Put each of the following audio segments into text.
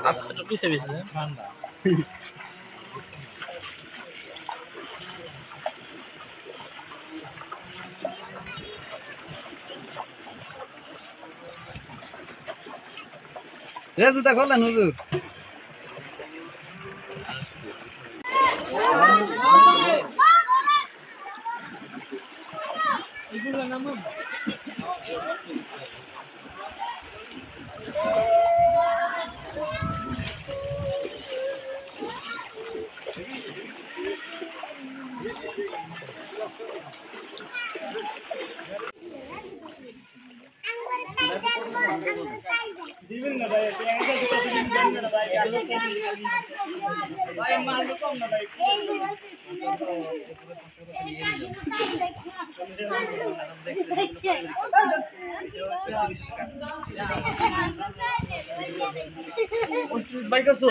আস্তে পিছে পিছে ঠান্ডা এ জুতা খোলেন হুজুর দিবেন না ভাই দিবেন না ভাই ভাই মাল কম না ভাই বাইক আছো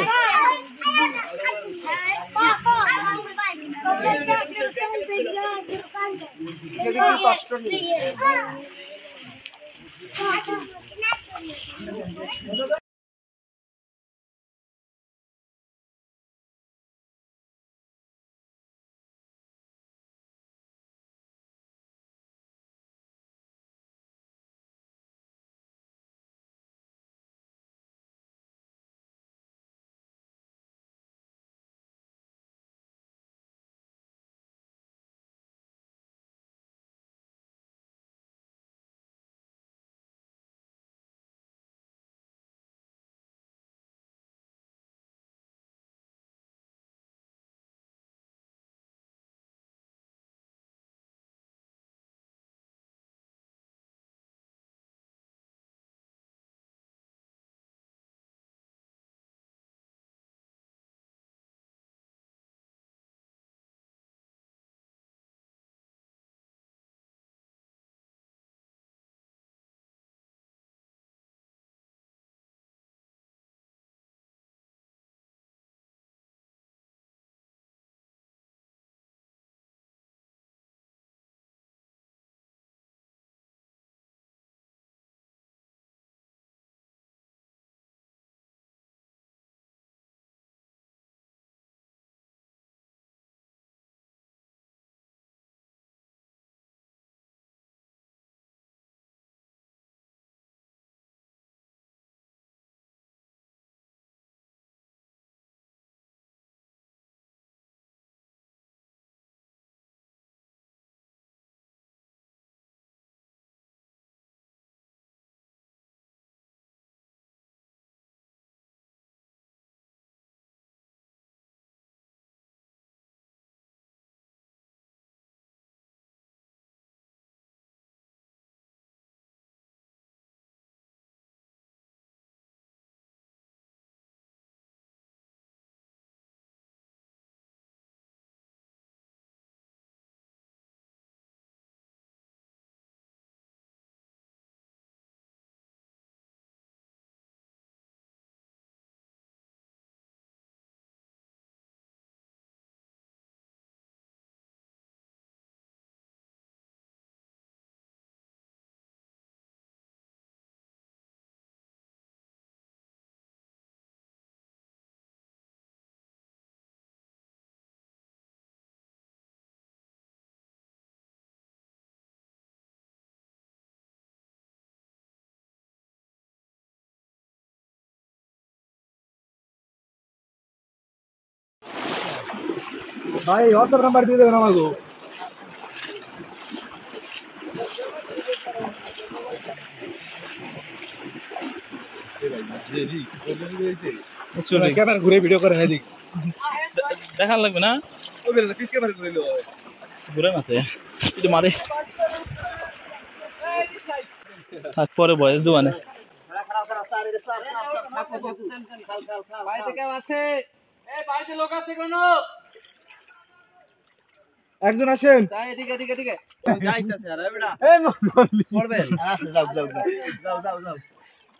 ভাই WhatsApp নাম্বার দিয়ে দেবেন আমাকে ক্যামেরা ঘুরে ভিডিও করে এদিক দেখার লাগবে না পিস ক্যামেরা ঘুরে লো ঘুরে মাথে একটু মারে থাক পরে বয়স দোকানে একজন আসেন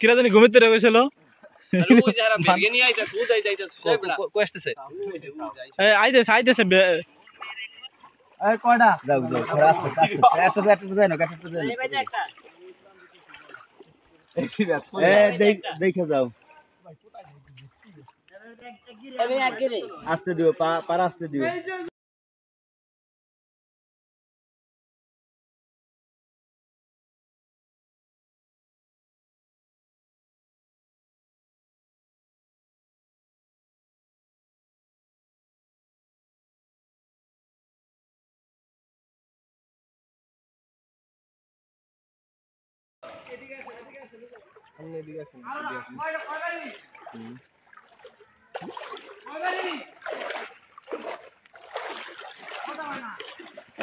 কিরা জানি ঘুমিতে রেখেছিল আরে ওই যারা বেরিয়ে নিয়ে আইতাছে ও যাইতাছে কোয়েস্টছে আইতেছে এই কয়টা যাও যাও খারাপ একটা দেয় না কাটতে দেয় দেখে যাও আস্তে দিও পারা আস্তে দিও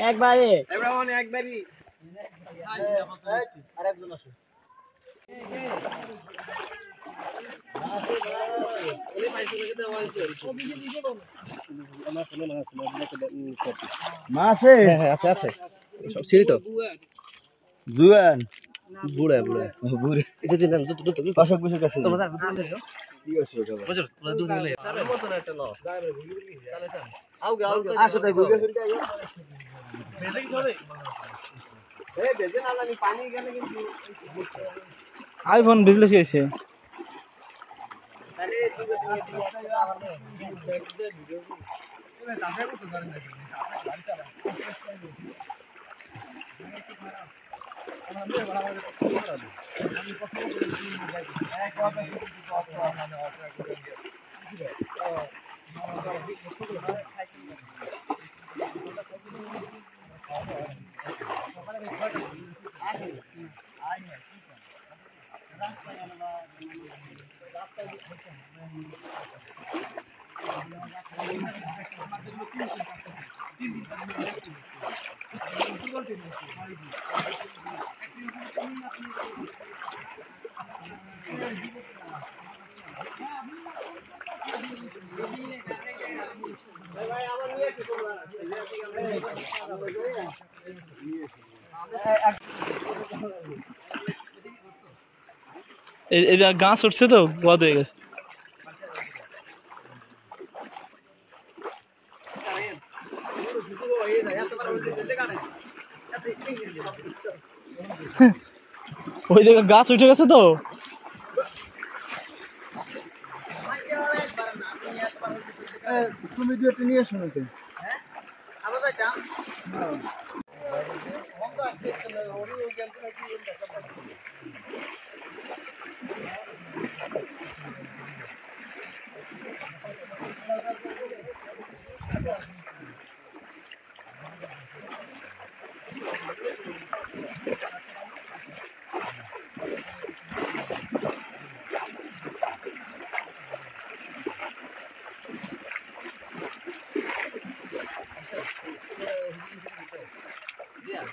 একবারে একবারই আরেকজন আসো মাছে হ্যাঁ আছে আছে সব সিঁড়ি তো জুয়ান বুড়া বুড়া বুড়ি এটা দিন দুধ কষক বসে গেছে তোমরা কি হচ্ছে ওটা বুঝছো দুধ নিলে আসো তাই বুড়ি গেছে আইফোন বিজনেস গেছে গাছ উঠছে তো বদ হয়ে গেছে ওই জায়গায় গাছ উঠে গেছে তো তুমি দুটো নিয়ে এসো নাকি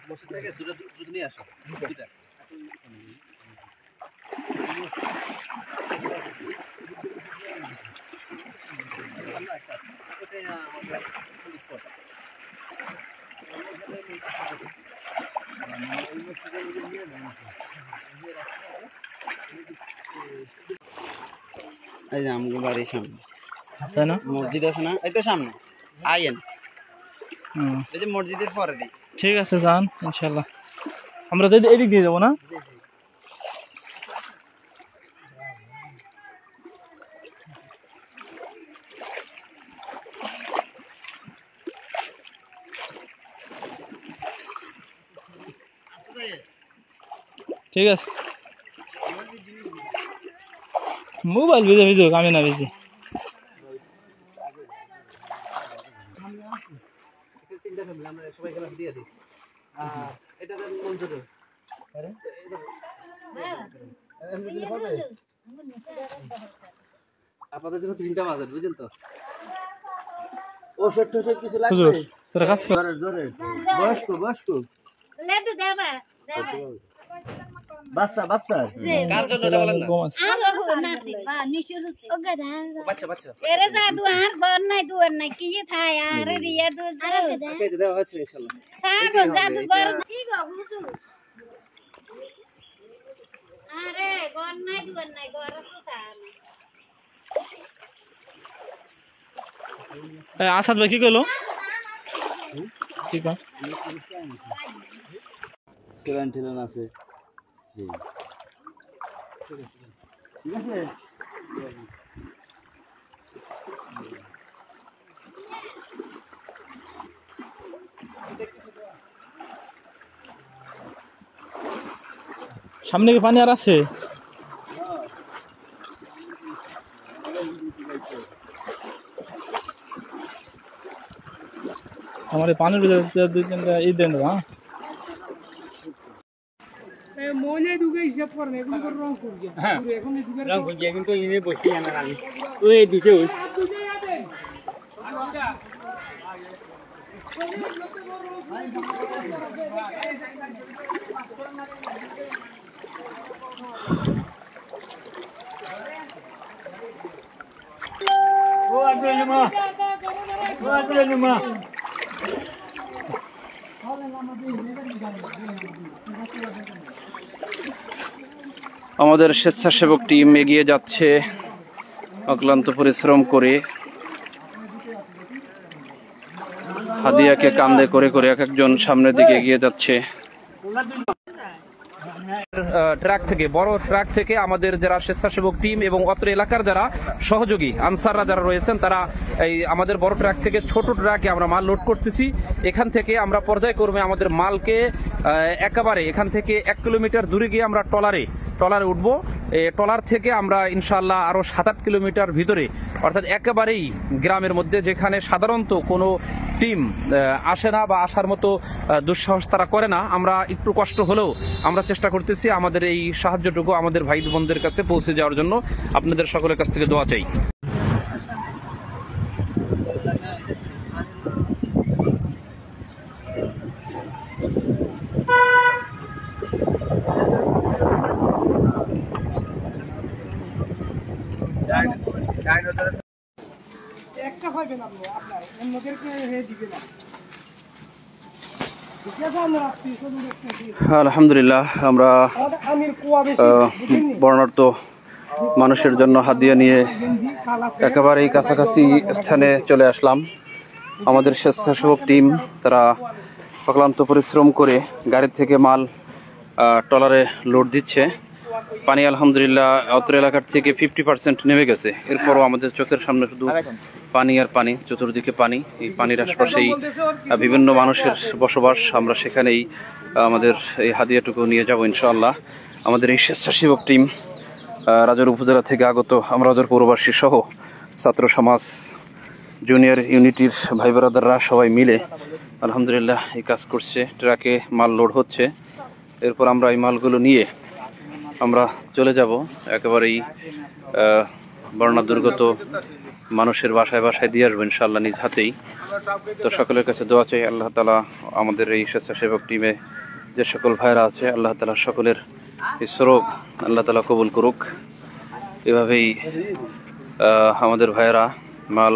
মসজিদ থেকে দুধ নিয়ে আসো দুধটা এই যে আমগো বাড়ির সামনে তাই না মসজিদ আছে না এই তো সামনে আইয়েন এই যে মসজিদের পরে দিই ঠিক আছে যান ইনশাল্লাহ আমরা তো এদিক দিয়ে যাবো না ঠিক আছে মোবাইল ভিজে ভিজুক আমি না ভিজি সবাই খেলা দিয়ে দিই এটা মঞ্জুর আপাতত জন্য 3টা বাজার বুঝেন তো ও সত্য কিছু হুজুর লাগবে তোরা কাজ কর জোরে বয়স্ক লেটু দেবা বাচ্চা কার জন্য এটা বলেন না আর নাতি বা নিশুর ওগা দান বাচ্চা বাচ্চা এরে জাদু আর বর নাই দুয়ার নাই কি থাই আর রিয়া দু আচ্ছা এটা দেওয়া হচ্ছে ইনশাআল্লাহ সাগো জাদু বর কি গো বুঝু আরে গর নাই দুয়ার নাই গর তো থান আসাদ ভাই কি কইলো ঠিক আছে সেভেন ঠিলেন আছে ঠিক আছে সামনে কি পানি আর আছে हमारे पानी भी दो दिन का ये दिन रहा मोले दुगे हिसाब करने एগুলো করে রং করবে পুরো এখন এই দুগে রং করবে কিন্তু ইনে বসি আনা আমি ওই দুটো দুটো যাবেন ও আদলমা ও আদলমা আমাদের স্বেচ্ছাসেবক টিম এগিয়ে যাচ্ছে অক্লান্ত পরিশ্রম করে হাদিয়াকে কাঁধে করে করে এক একজন সামনের দিকে এগিয়ে যাচ্ছে ট্রাক থেকে বড় ট্রাক থেকে আমাদের যারা স্বেচ্ছাসেবক টিম এবং অত্র এলাকার যারা সহযোগী আনসাররা যারা রয়েছেন তারা এই আমাদের বড় ট্রাক থেকে ছোট ট্রাকে আমরা মাল লোড করতেছি এখান থেকে আমরা পর্যায়ক্রমে আমাদের মালকে একেবারে এখান থেকে 1 কিলোমিটার দূরে গিয়ে আমরা ট্রলারে উঠবো ট্রলার থেকে আমরা ইনশাআল্লাহ আরো 7-8 কিলোমিটার ভিতরে অর্থাৎ একেবারেই গ্রামের মধ্যে যেখানে সাধারণত কোনো টিম আসে না বা আসার মতো দুঃসাহস তারা করে না আমরা একটু কষ্ট হলেও আমরা চেষ্টা করতেছি আমাদের এই সাহায্যটুকু আমাদের ভাই বোনদের কাছে পৌঁছে যাওয়ার জন্য আপনাদের সকলের কাছ থেকে দোয়া চাই একটা পাবেন আপনি আপনার অন্যদেরকে দিবেন না আলহামদুলিল্লাহ আমরা বর্ণাঢ্য মানুষের জন্য হাদিয়া নিয়ে একেবারেই কাছাকাছি স্থানে চলে আসলাম আমাদের স্বেচ্ছাসেবক টিম তারা অক্লান্ত পরিশ্রম করে গাড়ি থেকে মাল ট্রলারে লোড দিচ্ছে পানি আলহামদুলিল্লাহ অত্র এলাকার থেকে 50% নেমে গেছে এরপরও আমাদের চোখের সামনে শুধু পানি আর পানি চতুর্দিকে পানি এই পানির আশপাশেই বিভিন্ন মানুষের বসবাস আমরা সেখানেই আমাদের এই হাদিয়াটুকু নিয়ে যাব ইনশাআল্লাহ আমাদের এই স্বেচ্ছাসেবক টিম রাজৌর উপজেলা থেকে আগত আমরাজর পৌরবাসী সহ ছাত্র সমাজ জুনিয়র ইউনিটির ভাই ব্রাদাররা সবাই মিলে আলহামদুলিল্লাহ এই কাজ করছে ট্রাকে মাল লোড হচ্ছে এরপর আমরা এই মালগুলো নিয়ে আমরা চলে যাব একেবারেই বন্যা দুর্গত মানুষের বাসায় বাসায় দিয়ে আসবো ইনশাআল্লাহ নিজ হাতেই তো সকলের কাছে দোয়া চাই আল্লাহ তাআলা আমাদের এই স্বেচ্ছাসেবক টিমে যে সকল ভাইরা আছে আল্লাহ তাআলা সকলের এই শ্রম আল্লাহ তাআলা কবুল করুক এভাবেই আমাদের ভাইরা মাল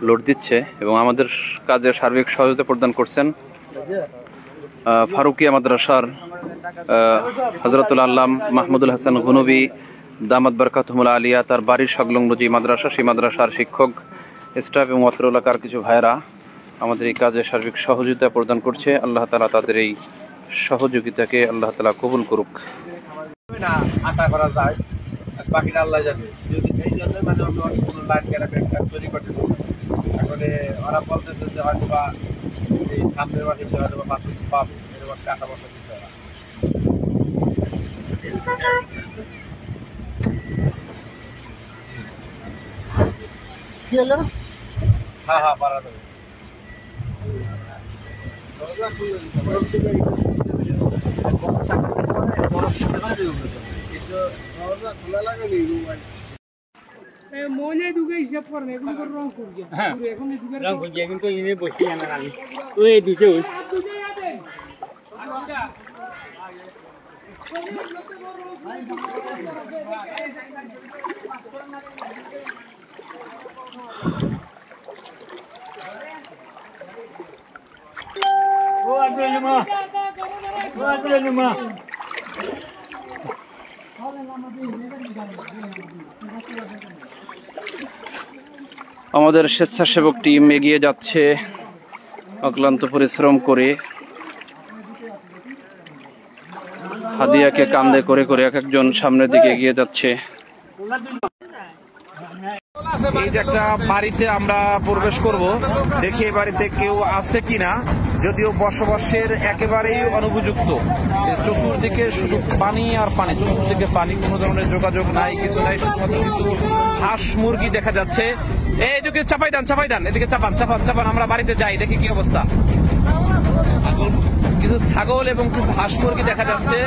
লোড দিচ্ছে এবং আমাদের কাজে সার্বিক সহযোগিতা প্রদান করছেন ফারুকিয়া মাদ্রাসার হযরতুল আল্লাম মাহমুদুল হাসান গুনবী দামাত বারকাতুহুল আলিয়া তার বাড়ির সংলগ্ন যে মাদ্রাসা সেই মাদ্রাসার শিক্ষক স্টাফ এবং অত্র এলাকার কিছু ভাইরা আমাদের এই কাজে সার্বিক সহযোগিতা প্রদান করছে আল্লাহ তাআলা তাদের এই সহযোগিতাকে আল্লাহ তাআলা কবুল করুক না আশা করা যায় বাকিটা আল্লাহ জানে যদি এই জন্য মানে অন্য কোনো লাইন ক্যারেক্টার তৈরি করতেছে তাহলে ওরা বলতেছে যে হয়তো বা এই সামনের মাসে হয়তো বা 5 পাবে এরকম টাকা পয়সা দিতে হবে হ্যালো হ্যাঁ হ্যাঁ পারা যাবে মোলে দুগে হিসাব করেন এগুলো করে রং করবে পুরো এখন এই দুগে রং করবে কিন্তু ইনে বসি আনা আমি ওই দুটো দুটো যাবেন ও আদলমা আমাদের স্বেচ্ছাসেবক টিম এগিয়ে যাচ্ছে অক্লান্ত পরিশ্রম করে, হাদিয়াকে কাঁধে করে করে এক একজন সামনের দিকে এগিয়ে যাচ্ছে। এই যে একটা বাড়িতে আমরা প্রবেশ করব, দেখি এই বাড়িতে কেউ আছে কিনা। যদিও বসবাসের একেবারেই অনুপযুক্ত, চতুর্দিকে শুধু পানি আর পানি, চতুর্দিকে পানি, কোনো ধরনের যোগাযোগ নাই, কিছু নাই, শুধুমাত্র কিছু হাঁস মুরগি দেখা যাচ্ছে। এইদিকে চাপাই দেন, এদিকে চাপান, আমরা বাড়িতে যাই, দেখি কি অবস্থা। কিছু ছাগল এবং কিছু হাঁস মুরগি দেখা যাচ্ছে।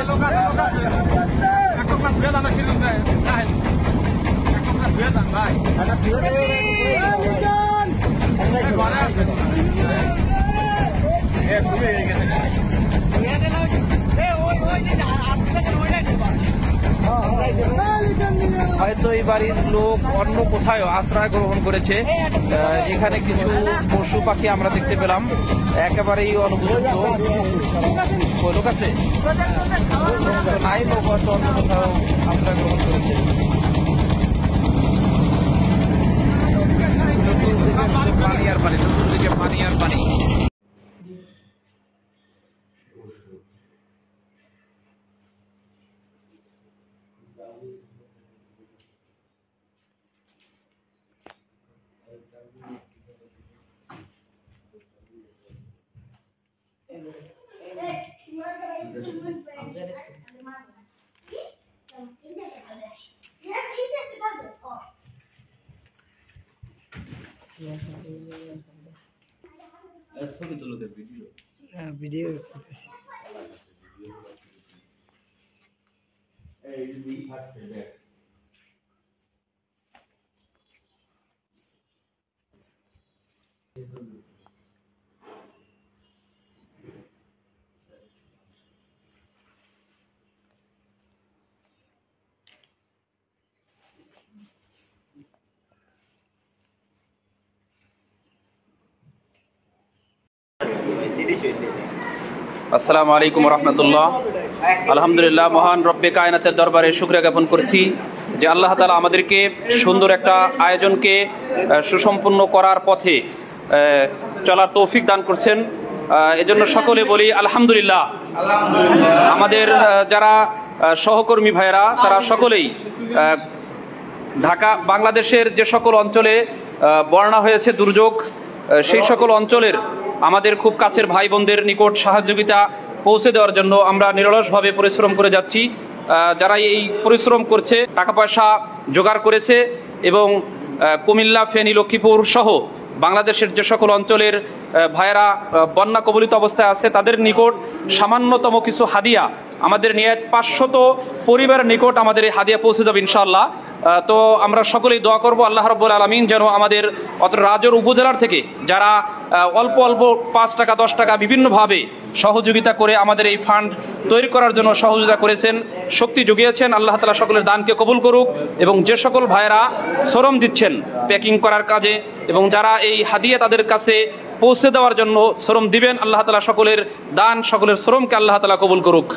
হয়তো এই বাড়ির লোক অন্য কোথাও আশ্রয় গ্রহণ করেছে। এখানে কিছু পশু পাখি আমরা দেখতে পেলাম, একেবারেই অনুপযুক্ত। লোক আছে নাই, লোক হয়তো অন্য কোথাও আশ্রয় গ্রহণ করেছে। পানি আর পানি, চতুর্দিকে পানি আর পানি। ভিডিও করতেছি। আসসালামু আলাইকুম রহমতুল্লাহ। আলহামদুলিল্লাহ, মহান রব্বে কায়নাতের দরবারে শুকরিয়া জ্ঞাপন করছি যে আল্লাহ তাআলা আমাদেরকে সুন্দর একটা আয়োজনকে সুসম্পন্ন করার পথে চলার তৌফিক দান করছেন। এজন্য সকলে বলি আলহামদুলিল্লাহ। আমাদের যারা সহকর্মী ভাইয়েরা, তারা সকলেই ঢাকা, বাংলাদেশের যে সকল অঞ্চলে বন্যা হয়েছে, দুর্যোগ, সেই সকল অঞ্চলের আমাদের খুব কাছের ভাই বোনদের নিকট সহযোগিতা পৌঁছে দেওয়ার জন্য আমরা নিরলসভাবে পরিশ্রম করে যাচ্ছি। যারা এই পরিশ্রম করছে, টাকা পয়সা জোগাড় করেছে এবং কুমিল্লা, ফেনী, লক্ষ্মীপুর সহ বাংলাদেশের যে সকল অঞ্চলের ভাইয়েরা বন্যা কবলিত অবস্থায় আছে, তাদের নিকট সামান্যতম কিছু হাদিয়া, আমাদের নিয়ে 500 পরিবারের নিকট আমাদের এই হাদিয়া পৌঁছে যাবে ইনশাআল্লাহ। তো আমরা সকলেই দোয়া করব আল্লাহ রাব্বুল আলামিন যেন আমাদের রাজৌর উপজেলার থেকে যারা অল্প অল্প 5 টাকা 10 টাকা বিভিন্নভাবে সহযোগিতা করে আমাদের এই ফান্ড তৈরি করার জন্য সহযোগিতা করেছেন, শক্তি জুগিয়েছেন, আল্লাহ তাআলা সকলের দানকে কবুল করুক। এবং যে সকল ভাইয়েরা শ্রম দিচ্ছেন প্যাকিং করার কাজে, এবং যারা এই হাদিয়া তাদের কাছে পৌঁছে দেওয়ার জন্য শ্রম দিবেন, আল্লাহ তাআলা সকলের দান, সকলের শ্রমকে আল্লাহ তাআলা কবুল করুক।